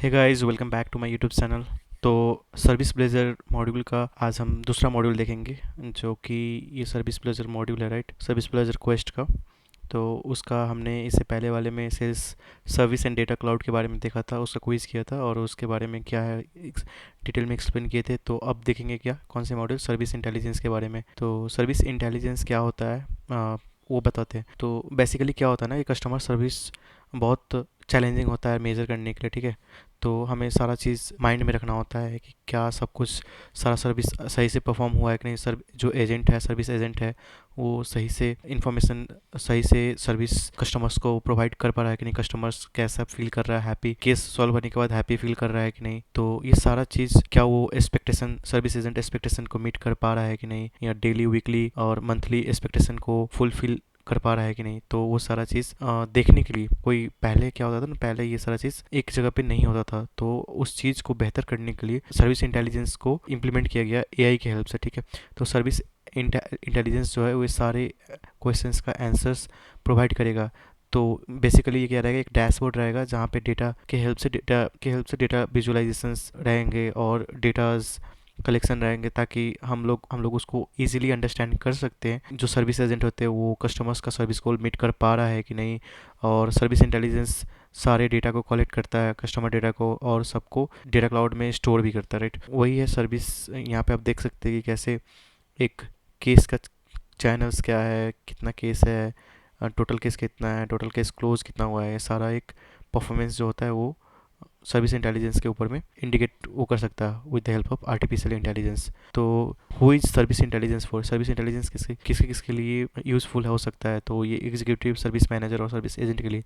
Hey guys, welcome back to my YouTube channel. तो service blazer module का आज हम दूसरा मॉड्यूल देखेंगे, जो कि ये सर्विस ब्लेजर मॉड्यूल है, राइट। सर्विस ब्लेजर क्वेस्ट का। तो उसका हमने इससे पहले वाले में sales service and data cloud के बारे में देखा था, उसका क्विज़ किया था और उसके बारे में क्या है डिटेल में एक्सप्लेन किए थे। तो अब देखेंगे क्या कौन से मॉड्यूल सर्विस इंटेलिजेंस के बारे में। तो सर्विस इंटेलिजेंस क्या होता है, वो बताते हैं। तो बेसिकली क्या होता है ना, कि कस्टमर सर्विस बहुत चैलेंजिंग होता है मेज़र करने के लिए, ठीक है। तो हमें सारा चीज़ माइंड में रखना होता है कि क्या सब कुछ सारा सर्विस सही से परफॉर्म हुआ है कि नहीं। सर जो एजेंट है, सर्विस एजेंट है, वो सही से इंफॉर्मेशन, सही से सर्विस कस्टमर्स को प्रोवाइड कर पा रहा है कि नहीं। कस्टमर्स कैसा फील कर रहा है, हैप्पी केस सॉल्व होने के बाद हैप्पी फील कर रहा है कि नहीं। तो ये सारा चीज़ क्या वो एक्सपेक्टेशन, सर्विस एजेंट एक्सपेक्टेशन को मीट कर पा रहा है कि नहीं, या डेली वीकली और मंथली एक्सपेक्टेशन को फुलफिल कर पा रहा है कि नहीं। तो वो सारा चीज़ देखने के लिए, कोई पहले क्या होता था ना, पहले ये सारा चीज़ एक जगह पे नहीं होता था। तो उस चीज़ को बेहतर करने के लिए सर्विस इंटेलिजेंस को इम्प्लीमेंट किया गया एआई की हेल्प से, ठीक है। तो सर्विस इंटेलिजेंस जो है वो सारे क्वेश्चंस का आंसर्स प्रोवाइड करेगा। तो बेसिकली ये क्या रहेगा, एक डैशबोर्ड रहेगा जहाँ पे डेटा विजुअलाइजेशंस रहेंगे और डेटाज कलेक्शन रहेंगे, ताकि हम लोग उसको इजीली अंडरस्टैंड कर सकते हैं। जो सर्विस एजेंट होते हैं वो कस्टमर्स का सर्विस गोल मीट कर पा रहा है कि नहीं। और सर्विस इंटेलिजेंस सारे डेटा को कलेक्ट करता है, कस्टमर डेटा को, और सबको डेटा क्लाउड में स्टोर भी करता है, राइट। वही है सर्विस। यहाँ पे आप देख सकते हैं कि कैसे एक केस का चैनल्स क्या है, कितना केस है, टोटल केस कितना है, टोटल केस क्लोज कितना हुआ है, सारा एक परफॉर्मेंस जो होता है वो सर्विस इंटेलिजेंस के ऊपर में इंडिकेट वो कर सकता है with the help of artificial intelligence. तो who is service intelligence for, service intelligence किसके किसके किसके लिए यूज़फुल हो सकता है। तो ये एग्जीक्यूटिव, सर्विस मैनेजर और सर्विस एजेंट के लिए।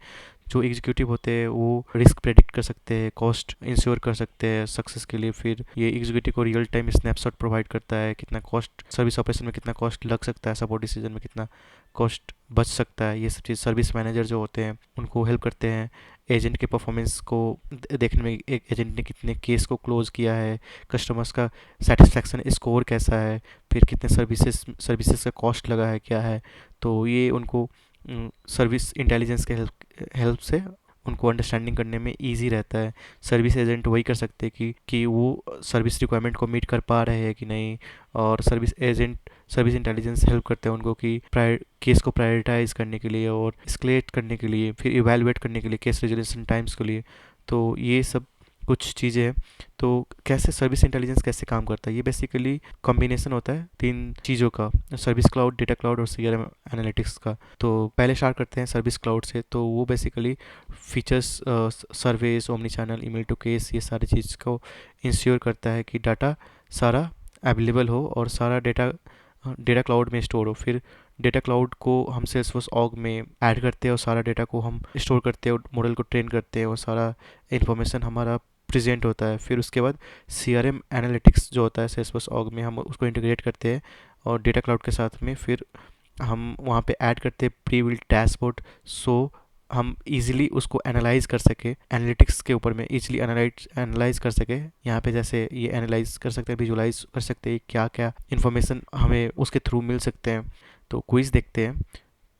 जो एग्जीक्यूटिव होते हैं वो रिस्क प्रेडिक्ट कर सकते हैं, कॉस्ट इंश्योर कर सकते हैं सक्सेस के लिए। फिर ये एग्जीक्यूटिव को रियल टाइम स्नैपशॉट प्रोवाइड करता है, कितना कॉस्ट सर्विस ऑपरेशन में, कितना कॉस्ट लग सकता है, सपोर्ट डिसीजन में कितना कॉस्ट बच सकता है। ये सब चीज़ सर्विस मैनेजर जो होते हैं उनको हेल्प करते हैं एजेंट के परफॉर्मेंस को देखने में। एक एजेंट ने कितने केस को क्लोज किया है, कस्टमर्स का सेटिस्फैक्शन स्कोर कैसा है, फिर कितने सर्विसेज का कॉस्ट लगा है, क्या है। तो ये उनको सर्विस इंटेलिजेंस के हेल्प से उनको अंडरस्टैंडिंग करने में इजी रहता है। सर्विस एजेंट वही कर सकते हैं कि वो सर्विस रिक्वायरमेंट को मीट कर पा रहे हैं कि नहीं। और सर्विस इंटेलिजेंस हेल्प करते हैं उनको कि केस को प्रायोरिटाइज करने के लिए और स्केलेट करने के लिए, फिर इवैल्यूएट करने के लिए, केस रेजोल्यूशन टाइम्स के लिए। तो ये सब कुछ चीज़ें हैं। तो कैसे सर्विस इंटेलिजेंस कैसे काम करता है, ये बेसिकली कॉम्बिनेशन होता है तीन चीज़ों का, सर्विस क्लाउड, डेटा क्लाउड और सीआरएम एनालिटिक्स का। तो पहले स्टार्ट करते हैं सर्विस क्लाउड से। तो वो basically features, service, omni channel, email to case, ये सारी चीज़ को इंश्योर करता है कि डाटा सारा अवेलेबल हो और सारा डेटा डेटा क्लाउड में स्टोर हो। फिर डेटा क्लाउड को हम सेल्सफोर्स ऑग में ऐड करते हैं और सारा डेटा को हम स्टोर करते हैं और मॉडल को ट्रेन करते हैं और सारा इन्फॉर्मेशन हमारा प्रेजेंट होता है। फिर उसके बाद सीआरएम एनालिटिक्स जो होता है सेल्सफोर्स ऑग में, हम उसको इंटीग्रेट करते हैं और डेटा क्लाउड के साथ में। फिर हम वहाँ पे ऐड करते हैं प्री बिल्ट डैशबोर्ड, सो हम इजीली उसको एनालाइज कर सके, एनालिटिक्स के ऊपर में इजीली एनालाइज कर सके। यहाँ पे जैसे ये एनालाइज कर सकते हैं, विजुलाइज कर सकते हैं क्या क्या इन्फॉर्मेशन हमें उसके थ्रू मिल सकते हैं। तो क्विज़ देखते हैं।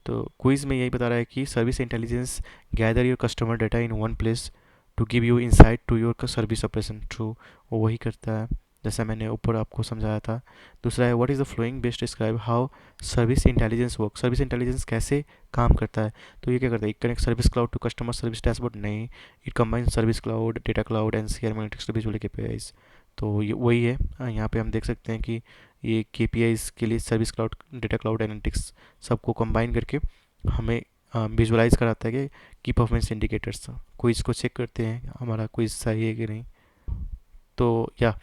तो क्विज़ में यही बता रहा है कि service intelligence gather your customer data in one place to give you insight to your service operation. True, वो वही करता है जैसा मैंने ऊपर आपको समझाया था। दूसरा है what is the following best describe how service intelligence work, service intelligence कैसे काम करता है। तो ये क्या करता है, it connect service cloud to customer service dashboard, नहीं, it combine service cloud, data cloud and CRM analytics to visual KPIs. तो ये वही है। यहाँ पे हम देख सकते हैं कि ये केपीआईज के लिए service cloud, data cloud, analytics सबको कंबाइन करके हमें विजुअलाइज कराता है कि परफॉर्मेंस इंडिकेटर्स। क्विज को चेक करते हैं हमारा क्विज सही है कि नहीं। तो या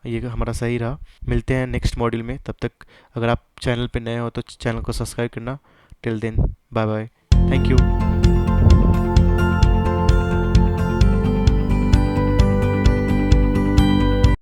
ये हमारा सही रहा। मिलते हैं नेक्स्ट मॉड्यूल में, तब तक अगर आप चैनल पे नए हो तो चैनल को सब्सक्राइब करना। Till then, bye bye, thank you.